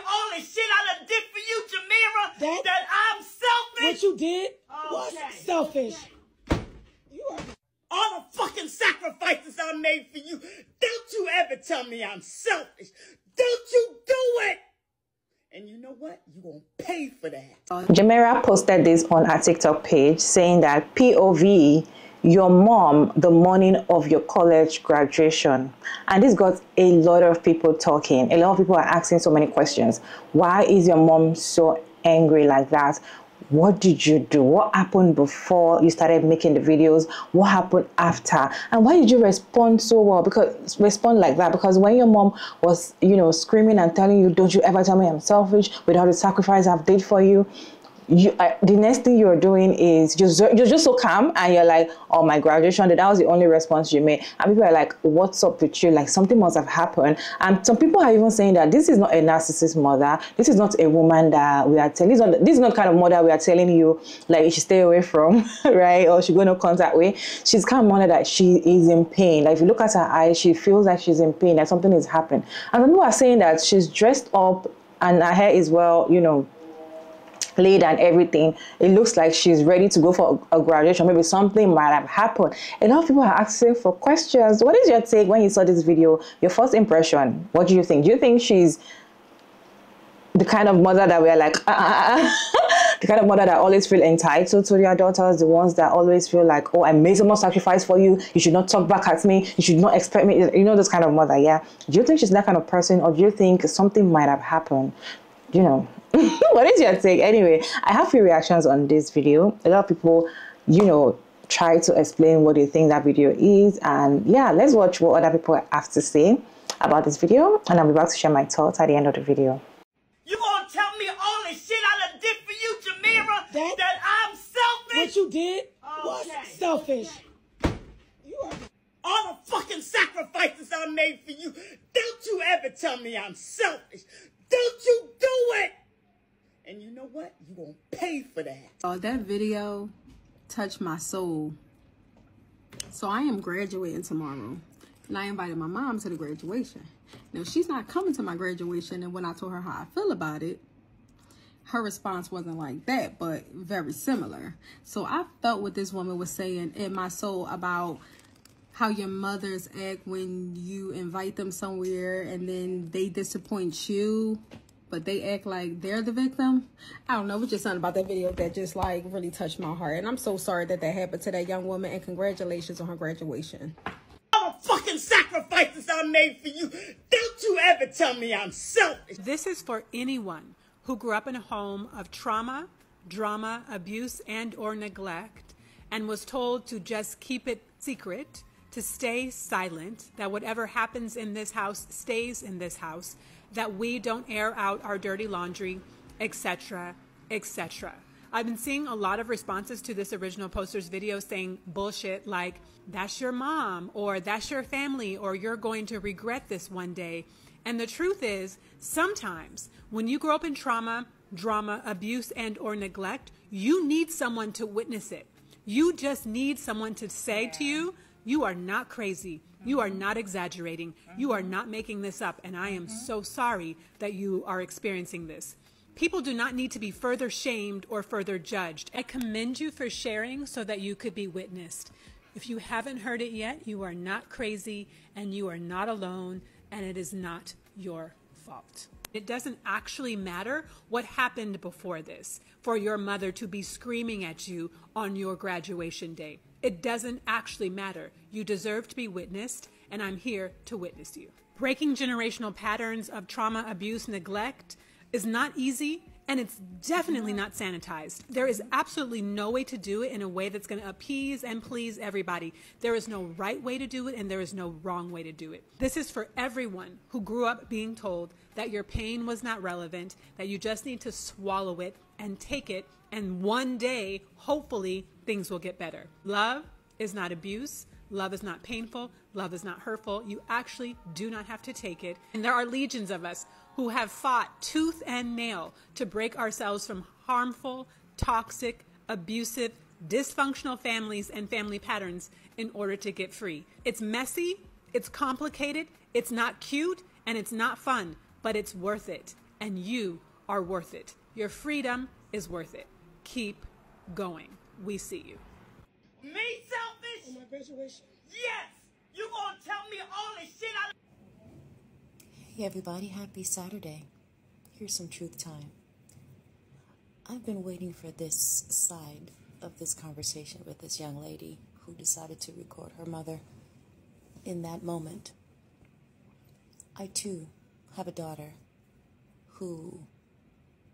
all the shit I done did for you, Jamira, that I'm selfish? What you did was selfish. You are... All the fucking sacrifices I made for you. Don't you ever tell me I'm selfish. Don't you do it. And you know what? You're going to pay for that. Jamira posted this on her TikTok page saying that POV, your mom the morning of your college graduation. And this got a lot of people talking. A lot of people are asking so many questions. Why is your mom so angry like that? What did you do? What happened before you started making the videos? What happened after? And why did you respond so well? Because respond like that? Because when your mom was, you know, screaming and telling you, don't you ever tell me I'm selfish with all the sacrifice I've did for you, the next thing you're doing is you're just so calm, and you're like, oh, my graduation, that was the only response you made. And people are like, what's up with you? Like, something must have happened. And some people are even saying that this is not a narcissist mother. This is not a woman that we are telling. This is not kind of mother we are telling you like you should stay away from, right? Or she go no contact with. She's kind of mother that she is in pain. Like, if you look at her eyes, she feels like she's in pain, that something is happening. And some people are saying that she's dressed up and her hair is, well, you know, laid and everything. It looks like she's ready to go for a graduation. Maybe something might have happened. A lot of people are asking for questions. What is your take when you saw this video? Your first impression, what do you think? Do you think she's the kind of mother that we're like the kind of mother that always feel entitled to their daughters, the ones that always feel like, oh, I made so much sacrifice for you, you should not talk back at me, you should not expect me, you know, this kind of mother? Yeah, do you think she's that kind of person, or do you think something might have happened? You know, what is your take? Anyway, I have few reactions on this video. A lot of people, you know, try to explain what they think that video is. And yeah, let's watch what other people have to say about this video. And I'll be back to share my thoughts at the end of the video. You gonna tell me all the shit I done did for you, Jamira, that I'm selfish? What you did was selfish. You are... All the fucking sacrifices I made for you. Don't you ever tell me I'm selfish. Don't you do it. And you know what? You're going to pay for that. Oh, that video touched my soul. So I am graduating tomorrow. And I invited my mom to the graduation. Now, she's not coming to my graduation. And when I told her how I feel about it, her response wasn't like that, but very similar. So I felt what this woman was saying in my soul about how your mothers act when you invite them somewhere and then they disappoint you, but they act like they're the victim. I don't know, it was just something about that video that just like really touched my heart. And I'm so sorry that that happened to that young woman, and congratulations on her graduation. All the fucking sacrifices I made for you. Don't you ever tell me I'm selfish. This is for anyone who grew up in a home of trauma, drama, abuse, and or neglect, and was told to just keep it secret, to stay silent, that whatever happens in this house stays in this house, that we don't air out our dirty laundry, etc., etc. I've been seeing a lot of responses to this original poster's video saying bullshit like, that's your mom, or that's your family, or you're going to regret this one day. And the truth is, sometimes when you grow up in trauma, drama, abuse, and or neglect, you need someone to witness it. You just need someone to say to you, you are not crazy. You are not exaggerating. You are not making this up. And I am so sorry that you are experiencing this. People do not need to be further shamed or further judged. I commend you for sharing so that you could be witnessed. If you haven't heard it yet, you are not crazy and you are not alone, and it is not your fault. It doesn't actually matter what happened before this for your mother to be screaming at you on your graduation day. It doesn't actually matter. You deserve to be witnessed, and I'm here to witness you. Breaking generational patterns of trauma, abuse, neglect is not easy, and it's definitely not sanitized. There is absolutely no way to do it in a way that's going to appease and please everybody. There is no right way to do it, and there is no wrong way to do it. This is for everyone who grew up being told that your pain was not relevant, that you just need to swallow it and take it, and one day, hopefully, things will get better. Love is not abuse. Love is not painful. Love is not hurtful. You actually do not have to take it. And there are legions of us who have fought tooth and nail to break ourselves from harmful, toxic, abusive, dysfunctional families and family patterns in order to get free. It's messy, it's complicated, it's not cute, and it's not fun, but it's worth it. and you are worth it. Your freedom is worth it. Keep going. We see you. Me selfish? On my graduation. Yes! You gonna tell me all the shit I... Hey everybody, happy Saturday. Here's some truth time. I've been waiting for this side of this conversation with this young lady who decided to record her mother in that moment. I too have a daughter who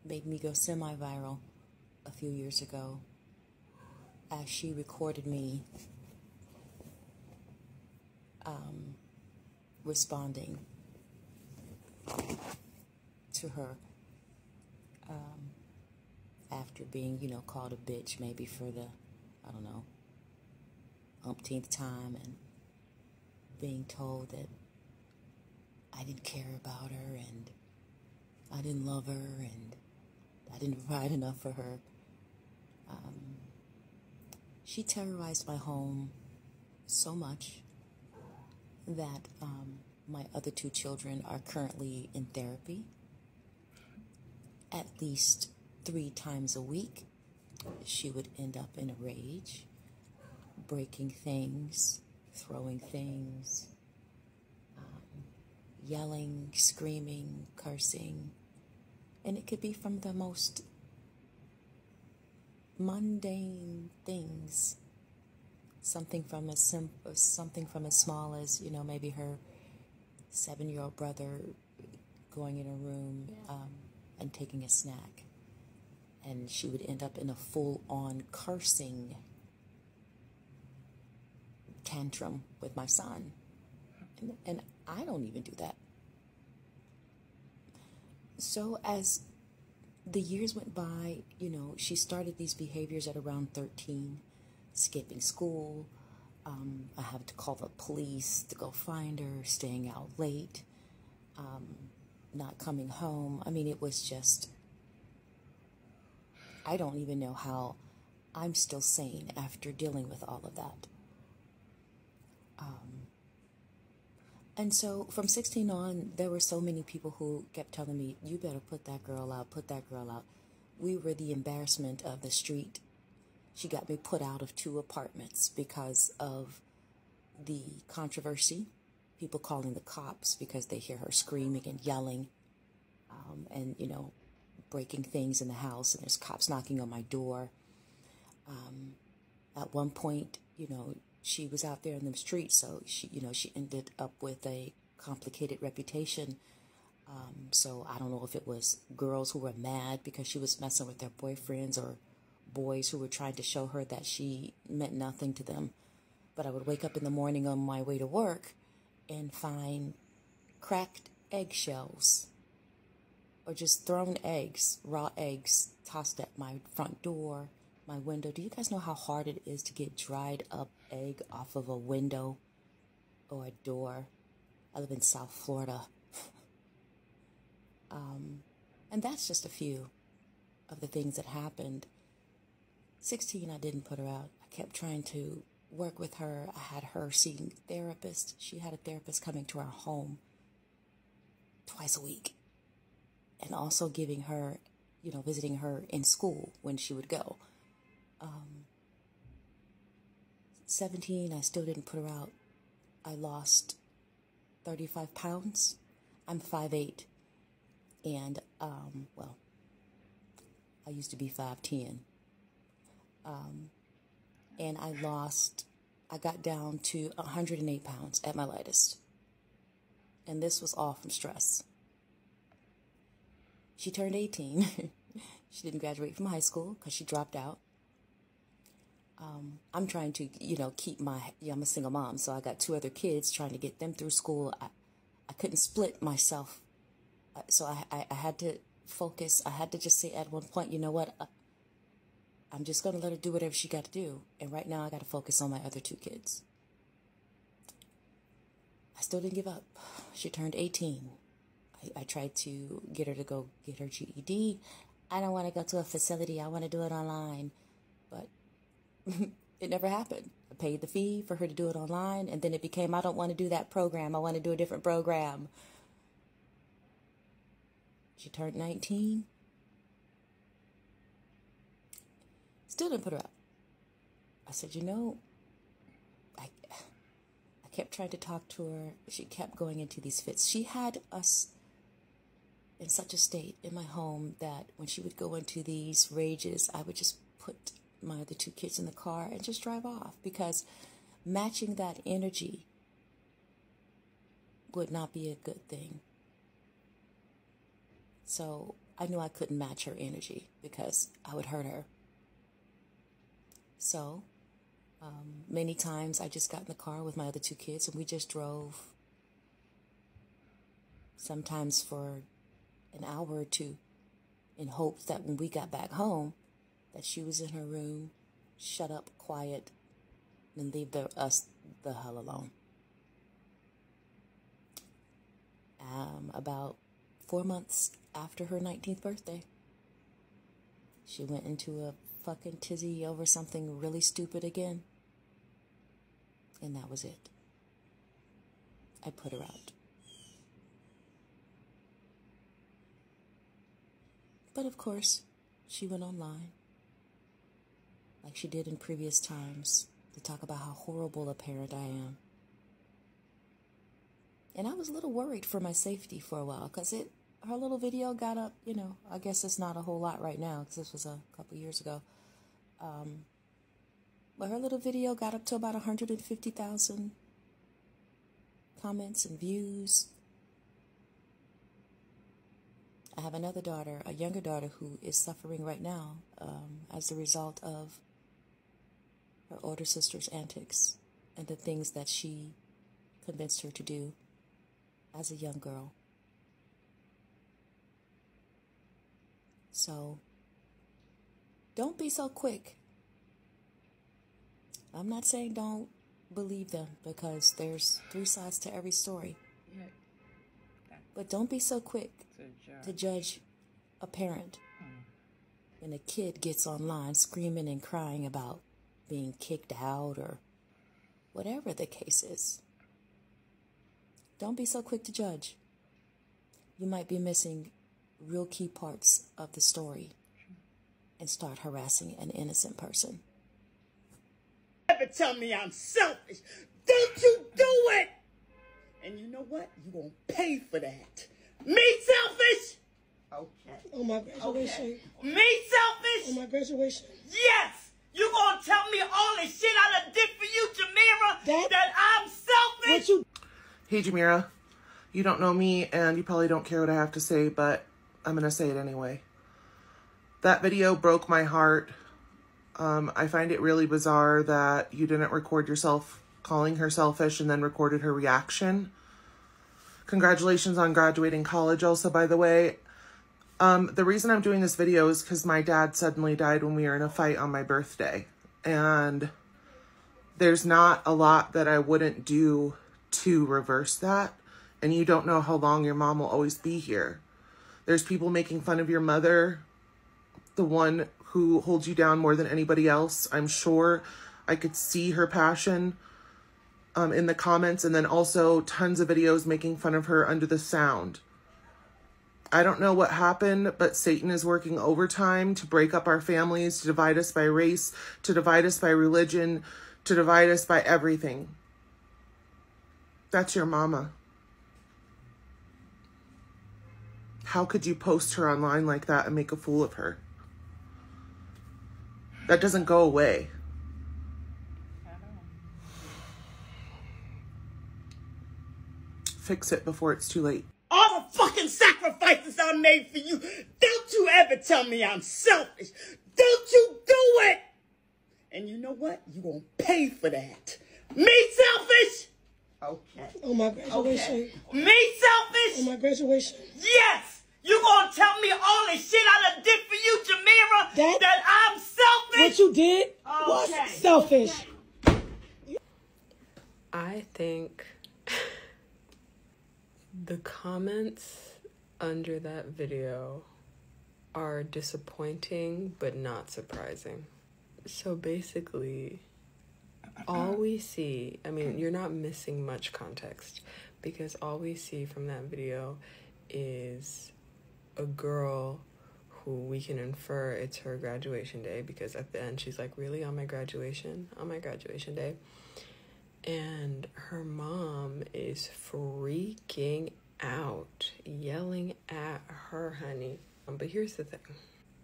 made me go semi-viral a few years ago as she recorded me responding to her after being, called a bitch maybe for the, umpteenth time, and being told that I didn't care about her and I didn't love her and I didn't provide enough for her. She terrorized my home so much that my other two children are currently in therapy at least 3 times a week. She would end up in a rage, breaking things, throwing things, yelling, screaming, cursing. And it could be from the most mundane things. Something from as small as, maybe her 7-year-old brother going in a room and taking a snack. And she would end up in a full-on cursing tantrum with my son. And I don't even do that. So as the years went by, she started these behaviors at around 13, skipping school. I had to call the police to go find her, staying out late, not coming home. I mean, it was just, I don't even know how I'm still sane after dealing with all of that. And so from 16 on, there were so many people who kept telling me, you better put that girl out, put that girl out. We were the embarrassment of the street. She got me put out of 2 apartments because of the controversy. People calling the cops because they hear her screaming and yelling and, breaking things in the house. And there's cops knocking on my door. At one point, she was out there in the streets, so she ended up with a complicated reputation. So I don't know if it was girls who were mad because she was messing with their boyfriends, or boys who were trying to show her that she meant nothing to them. But I would wake up in the morning on my way to work and find cracked eggshells or just thrown eggs, raw eggs, tossed at my front door, my window. Do you guys know how hard it is to get dried up egg off of a window or a door? I live in South Florida. And that's just a few of the things that happened. 16, I didn't put her out. I kept trying to work with her. I had her seeing therapists. She had a therapist coming to our home twice a week, and also giving her, visiting her in school when she would go. 17, I still didn't put her out. I lost 35 pounds. I'm 5'8", and, I used to be 5'10". And I got down to 108 pounds at my lightest. And this was all from stress. She turned 18. She didn't graduate from high school because she dropped out. I'm trying to, keep I'm a single mom, so I got 2 other kids, trying to get them through school. I couldn't split myself. So I had to focus. I had to just say at one point, you know what? I'm just going to let her do whatever she got to do. And right now I got to focus on my other 2 kids. I still didn't give up. She turned 18. I tried to get her to go get her GED. I don't want to go to a facility. I want to do it online. But it never happened. I paid the fee for her to do it online. And then it became, I don't want to do that program. I want to do a different program. She turned 19. Still didn't put her up. I said, you know, I kept trying to talk to her. She kept going into these fits. She had us in such a state in my home that when she would go into these rages, I would just put my other two kids in the car and just drive off, because matching that energy would not be a good thing. So I knew I couldn't match her energy because I would hurt her. So many times I just got in the car with my other two kids and we just drove, sometimes for an hour or two, in hopes that when we got back home that she was in her room, shut up, quiet, and leave us the hell alone. About 4 months after her 19th birthday, she went into a fucking tizzy over something really stupid again. And that was it. I put her out. But of course, she went online, like she did in previous times, to talk about how horrible a parent I am. And I was a little worried for my safety for a while, because her little video got up, you know, I guess it's not a whole lot right now, because this was a couple years ago. But her little video got up to about 150,000 comments and views. I have another daughter, a younger daughter, who is suffering right now as a result of her older sister's antics and the things that she convinced her to do as a young girl. So, don't be so quick. I'm not saying don't believe them, because there's 3 sides to every story. Yeah. But don't be so quick to judge a parent when a kid gets online screaming and crying about being kicked out or whatever the case is. Don't be so quick to judge. You might be missing real key parts of the story and start harassing an innocent person. Never tell me I'm selfish. Don't you do it! And you know what? You're going to pay for that. Me selfish? Okay. On my graduation. Okay. Me selfish? On my graduation. Yes! You going to tell me all the shit I done did for you, Jamira? That I'm selfish? What you... Hey, Jamira. You don't know me, and you probably don't care what I have to say, but I'm going to say it anyway. That video broke my heart. I find it really bizarre that you didn't record yourself calling her selfish and then recorded her reaction. Congratulations on graduating college also, by the way. The reason I'm doing this video is because my dad suddenly died when we were in a fight on my birthday. And there's not a lot that I wouldn't do to reverse that. And you don't know how long your mom will always be here. There's people making fun of your mother, the one who holds you down more than anybody else. I'm sure I could see her passion in the comments, and then also tons of videos making fun of her under the sound. I don't know what happened, but Satan is working overtime to break up our families, to divide us by race, to divide us by religion, to divide us by everything. That's your mama. How could you post her online like that and make a fool of her? That doesn't go away. Fix it before it's too late. All the fucking sacrifices I made for you. Don't you ever tell me I'm selfish. Don't you do it. And you know what? You're going to pay for that. Me selfish? Okay. On my graduation. Okay. Me selfish? On my graduation. Yes. You gonna tell me all the shit I done did for you, Jamira? That I'm selfish? What you did was selfish. I think the comments under that video are disappointing but not surprising. So basically, all we see, I mean, you're not missing much context, because all we see from that video is a girl who we can infer it's her graduation day, because at the end she's like, really, on my graduation day? And her mom is freaking out, yelling at her, honey. But here's the thing.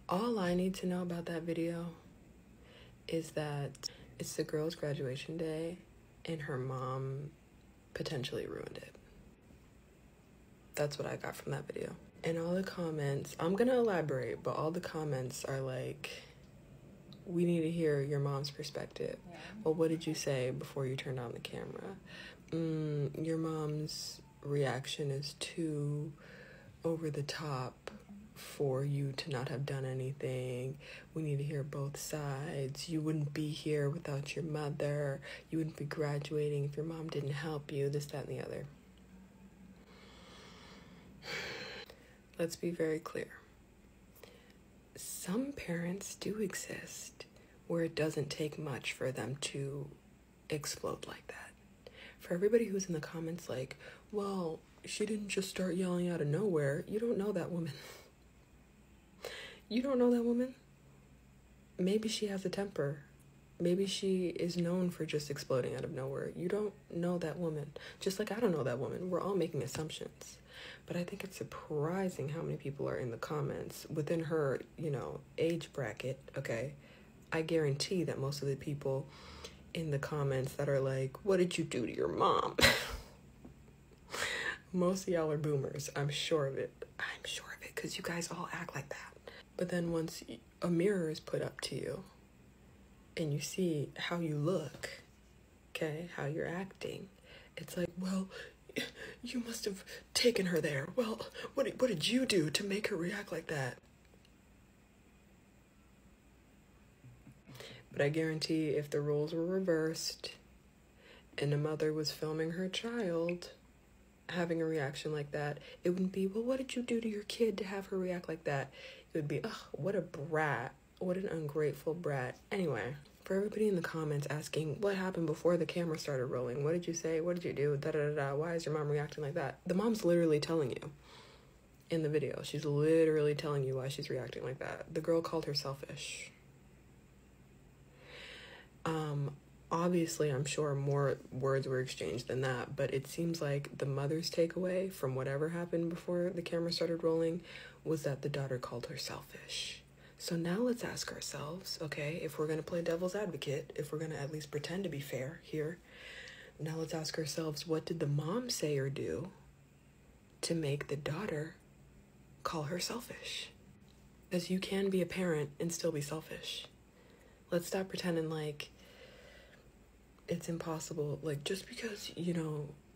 All I need to know about that video is that it's the girl's graduation day and her mom potentially ruined it. That's what I got from that video. And all the comments, I'm gonna elaborate, but all the comments are like, we need to hear your mom's perspective. Yeah. Well, what did you say before you turned on the camera? Your mom's reaction is too over the top for you to not have done anything. We need to hear both sides. You wouldn't be here without your mother. You wouldn't be graduating if your mom didn't help you, this, that, and the other. Let's be very clear. Some parents do exist where it doesn't take much for them to explode like that. For everybody who's in the comments like, well, she didn't just start yelling out of nowhere. You don't know that woman. You don't know that woman. Maybe she has a temper. Maybe she is known for just exploding out of nowhere. You don't know that woman. Just like I don't know that woman. We're all making assumptions. But I think it's surprising how many people are in the comments within her, age bracket, okay? I guarantee that most of the people in the comments that are like, what did you do to your mom? Most of y'all are boomers. I'm sure of it. Because you guys all act like that. But then once a mirror is put up to you and you see how you look, okay, how you're acting, it's like, well, you must have taken her there. Well, what did you do to make her react like that? But I guarantee if the roles were reversed and a mother was filming her child having a reaction like that, it wouldn't be, well, what did you do to your kid to have her react like that? It would be, oh, what a brat. What an ungrateful brat. Anyway, for everybody in the comments asking what happened before the camera started rolling, what did you say? What did you do? Da-da-da-da. Why is your mom reacting like that? The mom's literally telling you in the video. She's literally telling you why she's reacting like that. The girl called her selfish. Obviously, I'm sure more words were exchanged than that, but it seems like the mother's takeaway from whatever happened before the camera started rolling was that the daughter called her selfish. So now let's ask ourselves, okay, if we're going to play devil's advocate, if we're going to at least pretend to be fair here, now let's ask ourselves, what did the mom say or do to make the daughter call her selfish? Because you can be a parent and still be selfish. Let's stop pretending like it's impossible. Like, just because,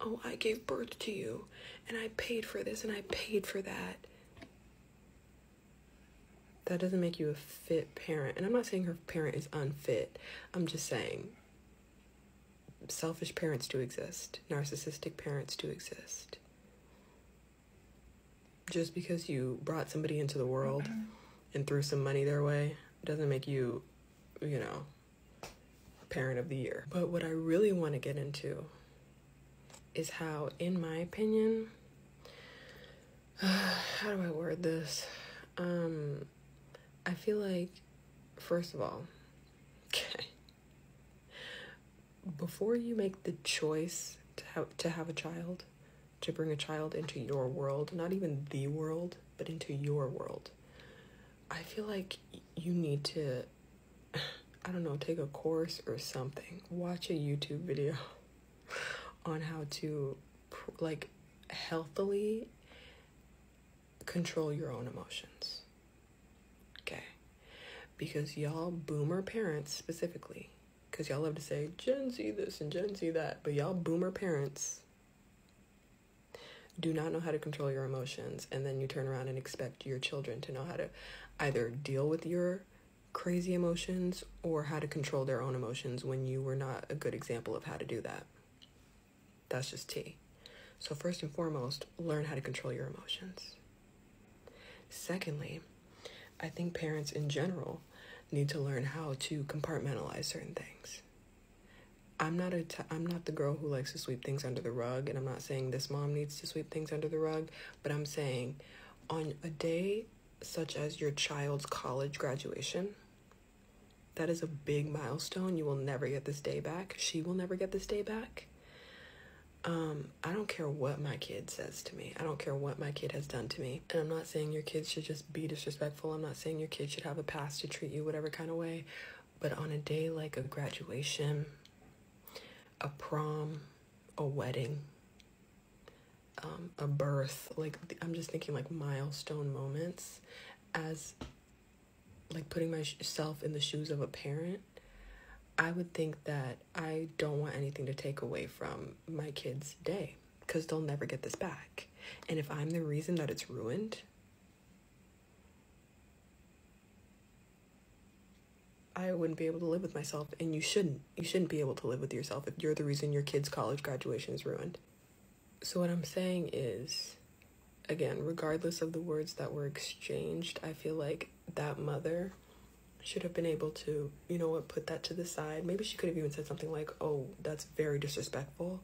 oh, I gave birth to you and I paid for this and I paid for that, that doesn't make you a fit parent. And I'm not saying her parent is unfit. I'm just saying selfish parents do exist. Narcissistic parents do exist. Just because you brought somebody into the world and threw some money their way doesn't make you, parent of the year. But what I really want to get into is how, in my opinion, how do I word this? I feel like, first of all, okay, before you make the choice to have a child, to bring a child into your world, not even the world, but into your world, I feel like you need to, I don't know, take a course or something. Watch a YouTube video on how to, healthily control your own emotions. Okay? Because y'all boomer parents specifically, because y'all love to say Gen Z this and Gen Z that, but y'all boomer parents do not know how to control your emotions, and then you turn around and expect your children to know how to either deal with your crazy emotions or how to control their own emotions when you were not a good example of how to do that. That's just tea. So first and foremost, learn how to control your emotions. Secondly, I think parents in general need to learn how to compartmentalize certain things. I'm not the girl who likes to sweep things under the rug, and I'm not saying this mom needs to sweep things under the rug, but I'm saying On a day such as your child's college graduation, that is a big milestone. You will never get this day back. She will never get this day back. I don't care what my kid says to me. I don't care what my kid has done to me. And I'm not saying your kids should just be disrespectful. I'm not saying your kid should have a past to treat you whatever kind of way. But on a day like a graduation, a prom, a wedding, a birth, like, I'm just thinking like milestone moments, as like putting myself in the shoes of a parent. I would think that I don't want anything to take away from my kid's day, because they'll never get this back. And if I'm the reason that it's ruined, I wouldn't be able to live with myself. And you shouldn't be able to live with yourself if you're the reason your kid's college graduation is ruined. So what I'm saying is, again, regardless of the words that were exchanged, I feel like that mother should have been able to, you know what, put that to the side. Maybe she could have even said something like, oh, that's very disrespectful,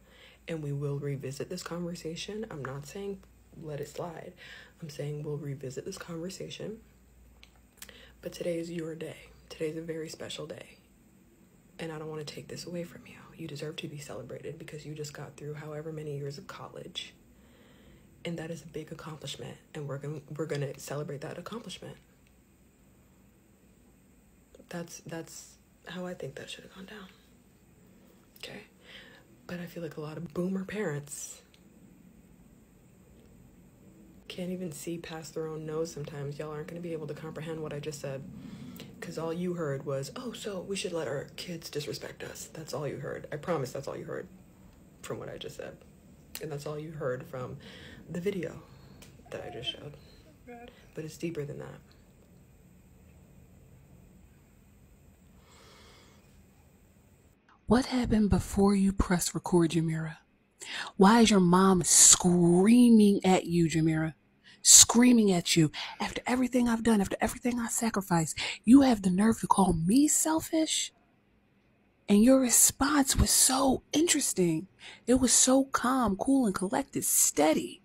and we will revisit this conversation. I'm not saying let it slide. I'm saying we'll revisit this conversation. But today is your day. Today's a very special day. And I don't want to take this away from you. You deserve to be celebrated because you just got through however many years of college. And that is a big accomplishment. And we're gonna celebrate that accomplishment. That's how I think that should have gone down. Okay? But I feel like a lot of boomer parents can't even see past their own nose sometimes. Y'all aren't going to be able to comprehend what I just said, because all you heard was, oh, so we should let our kids disrespect us. That's all you heard. I promise that's all you heard from what I just said. And that's all you heard from the video that I just showed. But it's deeper than that. What happened before you press record, Jamira? Why is your mom screaming at you, Jamira? Screaming at you. After everything I've done, after everything I sacrificed, you have the nerve to call me selfish? And your response was so interesting. It was so calm, cool, and collected, steady.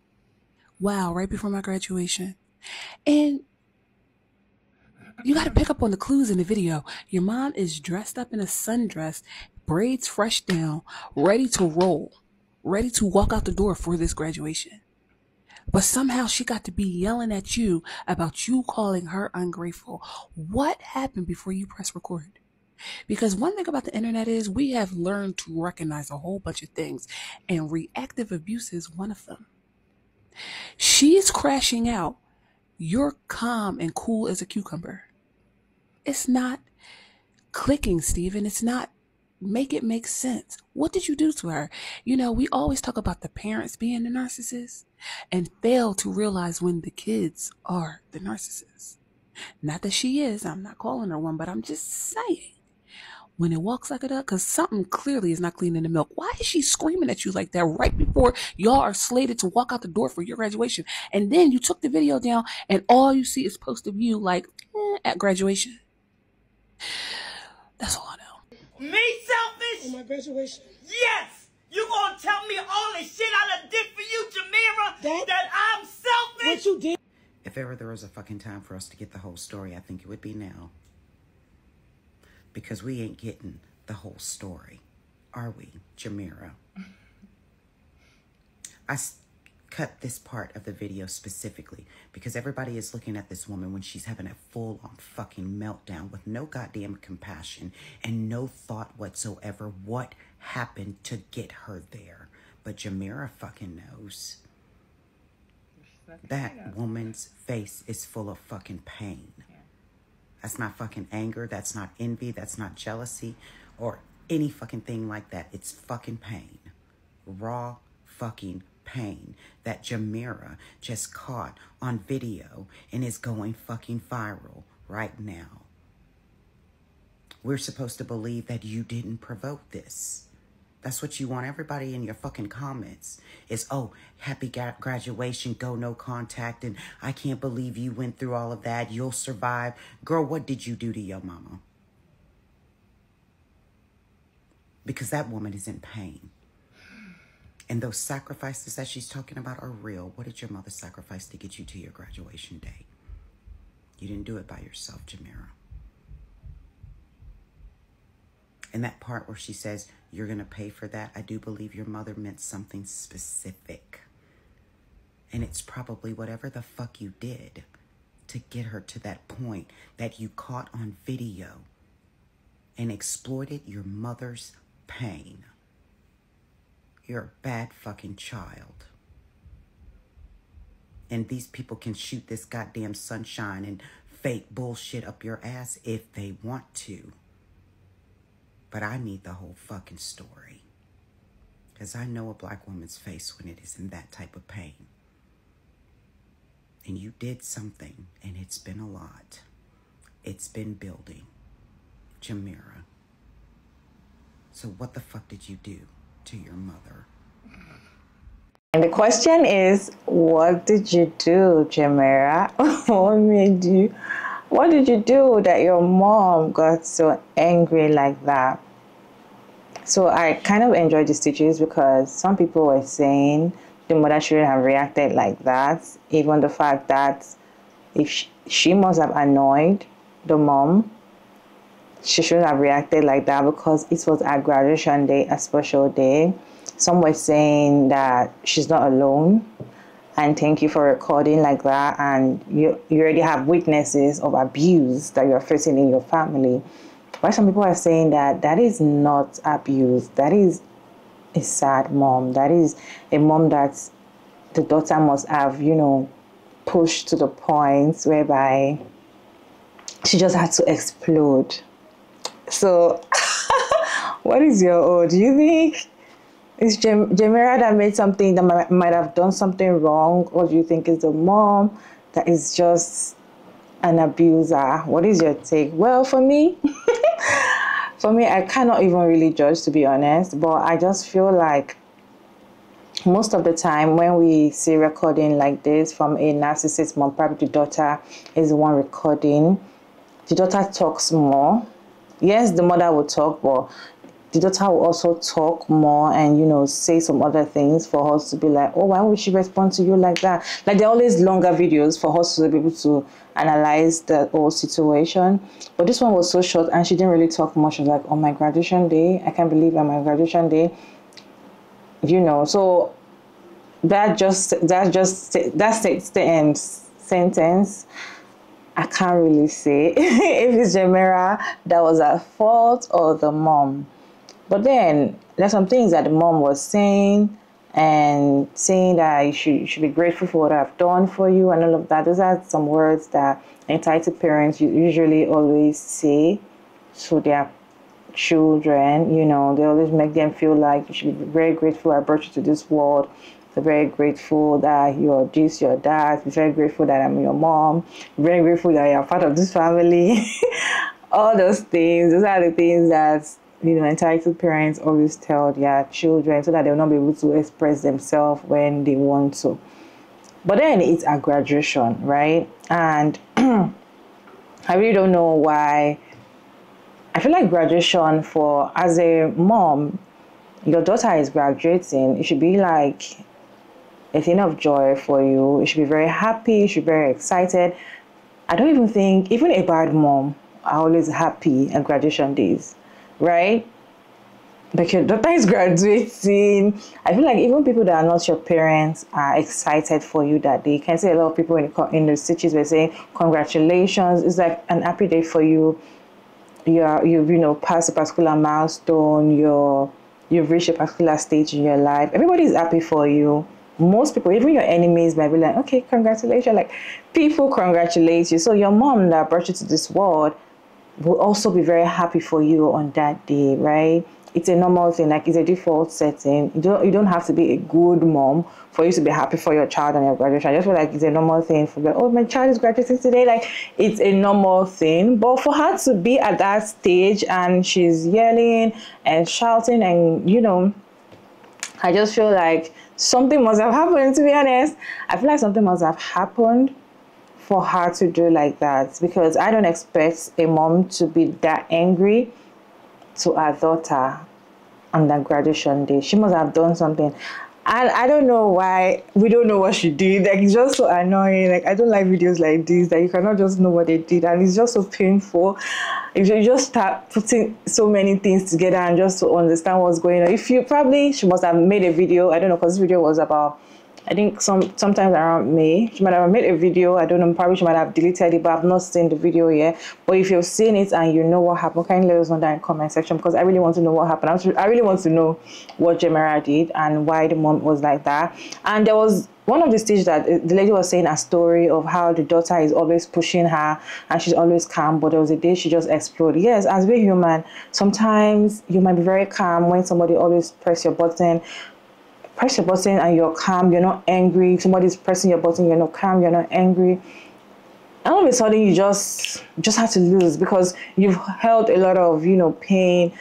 Wow, right before my graduation. And you got to pick up on the clues in the video. Your mom is dressed up in a sundress, braids fresh down, ready to roll, ready to walk out the door for this graduation. But somehow she got to be yelling at you about you calling her ungrateful. What happened before you press record? Because one thing about the internet is we have learned to recognize a whole bunch of things, and reactive abuse is one of them. She's crashing out. You're calm and cool as a cucumber. It's not clicking, Steven. It's not make it make sense. What did you do to her? You know, we always talk about the parents being the narcissists and fail to realize when the kids are the narcissists. Not that she is. I'm not calling her one, but I'm just saying. When it walks like a duck, because something clearly is not clean in the milk. Why is she screaming at you like that right before y'all are slated to walk out the door for your graduation? And then you took the video down and all you see is post of you like at graduation. That's all I know. Me selfish? On my graduation. Yes! You gonna tell me all the shit I done did for you, Jamira? That I'm selfish? What you did? If ever there was a fucking time for us to get the whole story, I think it would be now. Because we ain't getting the whole story. Are we, Jamira? I cut this part of the video specifically because everybody is looking at this woman when she's having a full-on fucking meltdown with no goddamn compassion and no thought whatsoever what happened to get her there. But Jamira fucking knows. That woman's face is full of fucking pain. That's not fucking anger. That's not envy. That's not jealousy or any fucking thing like that. It's fucking pain. Raw fucking pain that Jamira just caught on video and is going fucking viral right now. We're supposed to believe that you didn't provoke this. That's what you want everybody in your fucking comments is, oh, happy graduation, go no contact, and I can't believe you went through all of that. You'll survive. Girl, what did you do to your mama? Because that woman is in pain. And those sacrifices that she's talking about are real. What did your mother sacrifice to get you to your graduation day? You didn't do it by yourself, Jamira. And that part where she says, you're going to pay for that, I do believe your mother meant something specific. And it's probably whatever the fuck you did to get her to that point that you caught on video and exploited your mother's pain. You're a bad fucking child. And these people can shoot this goddamn sunshine and fake bullshit up your ass if they want to. But I need the whole fucking story. Because I know a black woman's face when it is in that type of pain. And you did something, and it's been a lot. It's been building. Jamira. So what the fuck did you do to your mother? And the question is, what did you do, Jamira? What did you do that your mom got so angry like that? So I kind of enjoyed the stitches because some people were saying the mother shouldn't have reacted like that. Even the fact that if she must have annoyed the mom, she shouldn't have reacted like that because it was a graduation day, a special day. Some were saying that she's not alone and thank you for recording like that, and you already have witnesses of abuse that you're facing in your family. Why some people are saying that that is not abuse, that is a sad mom, that is a mom that the daughter must have, you know, pushed to the point whereby she just had to explode. So what is your own? Do you think it's Jamira that made something that might have done something wrong, or do you think it's the mom that is just an abuser? What is your take? Well, for me, I cannot even really judge, to be honest, but I just feel like most of the time when we see recording like this from a narcissist mom, probably the daughter is the one recording, the daughter talks more. Yes, the mother will talk, but the daughter will also talk more and, you know, say some other things for us to be like, oh, why would she respond to you like that? Like, there are always longer videos for us to be able to analyze the whole situation. But this one was so short and she didn't really talk much. She was like, on my graduation day, I can't believe on my graduation day, you know. So that sentence, I can't really say if it's Jamira that was at fault or the mom. But then there's some things that the mom was saying and saying that you should be grateful for what I've done for you and all of that. Those are some words that entitled parents usually always say to their children. You know, they always make them feel like you should be very grateful I brought you to this world. Be very grateful that you're this, you're that. Be very grateful that I'm your mom. Be very grateful that you're part of this family. All those things. Those are the things that, you know, entitled parents always tell their children so that they'll not be able to express themselves when they want to. But then it's a graduation, right? And I really don't know why. I feel like graduation for, as a mom, your daughter is graduating, it should be like a thing of joy for you. You should be very happy, you should be very excited. I don't even think, even a bad mom are always happy at graduation days, right? Like, your daughter is graduating. I feel like even people that are not your parents are excited for you that day. You can see a lot of people in the stitches were saying, congratulations, it's like an happy day for you. You've you know, passed a particular milestone, you've reached a particular stage in your life. Everybody's happy for you. Most people, even your enemies, might be like, okay, congratulations. Like, people congratulate you. So your mom that brought you to this world will also be very happy for you on that day, right? It's a normal thing. Like, it's a default setting. You don't have to be a good mom for you to be happy for your child on your graduation. I just feel like it's a normal thing for like, oh, my child is graduating today. Like, it's a normal thing. But for her to be at that stage and she's yelling and shouting and, you know, I just feel like something must have happened, to be honest. I feel like something must have happened for her to do like that, because I don't expect a mom to be that angry to her daughter on that graduation day. She must have done something. And I don't know why we don't know what she did. Like, it's just so annoying. Like, I don't like videos like this that you cannot just know what they did, and it's just so painful. If you just start putting so many things together and just to understand what's going on. If you probably, she must have made a video. I don't know, because this video was about, I think sometimes around May. She might have made a video. I don't know. Probably she might have deleted it, but I've not seen the video yet. But if you've seen it and you know what happened, kindly let us know that in the comment section, because I really want to know what happened. I really want to know what Jemera did and why the mom was like that. And there was one of the stages that the lady was saying a story of how the daughter is always pushing her and she's always calm, but there was a day she just exploded. Yes, as we're human, sometimes you might be very calm when somebody always press your button and you're calm, you're not angry. Somebody's pressing your button, you're not calm, you're not angry. And all of a sudden you just have to lose because you've held a lot of, you know, pain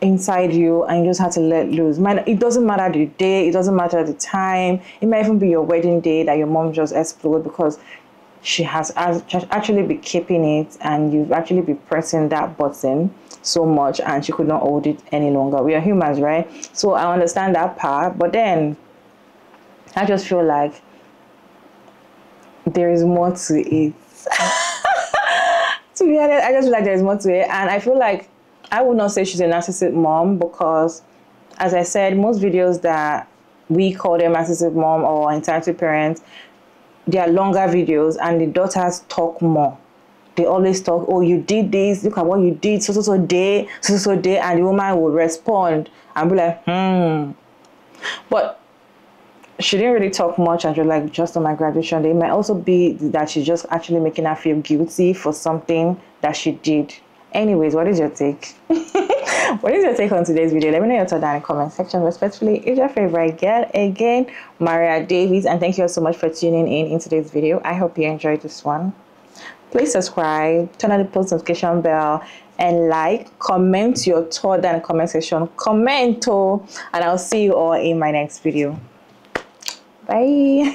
inside you, and you just have to let loose. It doesn't matter the day, it doesn't matter the time. It might even be your wedding day that your mom just exploded because she has actually been keeping it, and you've actually been pressing that button so much, and she could not hold it any longer. We are humans, right? So I understand that part, but then I just feel like there is more to it. To be honest, I just feel like there is more to it, and I feel like I would not say she's a narcissistic mom because, as I said, most videos that we call them narcissistic mom or entitled parents, they are longer videos, and the daughters talk more. They always talk, oh, you did this, look at what you did, so day, so day, and the woman will respond and be like, But she didn't really talk much, and you're like, just on my graduation day. It might also be that she's just actually making her feel guilty for something that she did. Anyways, what is your take? What is your take on today's video? Let me know your thoughts down in the comment section. Respectfully, it's your favorite girl again, Maria Davies, and thank you all so much for tuning in today's video. I hope you enjoyed this one. Please subscribe, turn on the post notification bell, and like, comment your thought down in the comment section. Comment, and I'll see you all in my next video. Bye.